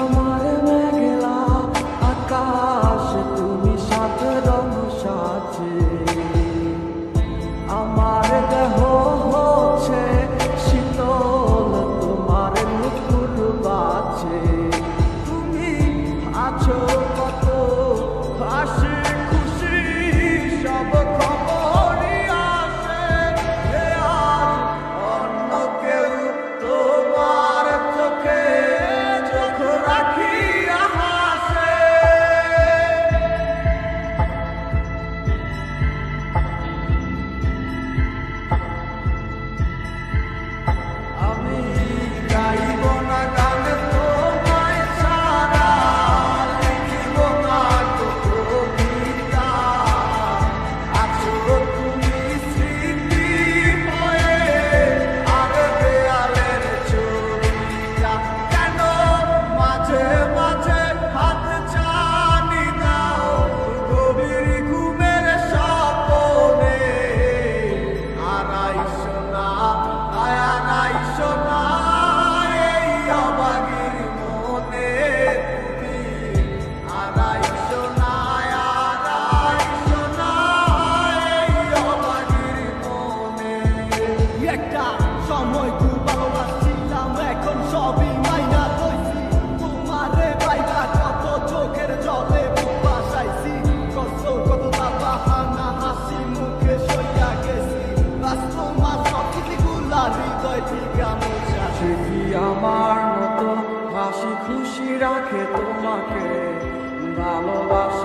আমার মেঘলা আকাশ তুমি সাত রং সাজে আমার দেহ হচ্ছে শীতল তোমার নুপুর বাজে তুমি আছো কত হাসি খুশি সব খবরই আসে আর অন্য কেউ তোমার চোখে চোখ রাখিয়া হাসে আমি গাইব না গান তোমায় ছাড়া লিখিব না তো কবিতা আছো তুমি স্মৃতি হয়ে আর দেয়ালের ছবিটা কেন মাঝে মাঝে হাত ছানি দাও গভীর ঘুমের স্বপ্নে আর আইসো না আয়ার আইসো না এই অবাগির মনে তুমি আর আইসো না এই অবাগির মনে একটা সময় খুব ভালোবাসছিলাম এখন সবই মাইনা লইছি তোমারে পাইলা কত চোখের জলে বুক ভাসাইছি কত বাহানা হাসি মুখে সইয়া গেছি বাস তোমার সবকিছুগুলা হৃদয় থেকে মোছা সে কি আমার মতো হাসি খুশি রাখে তোমাকে ভালোবাসা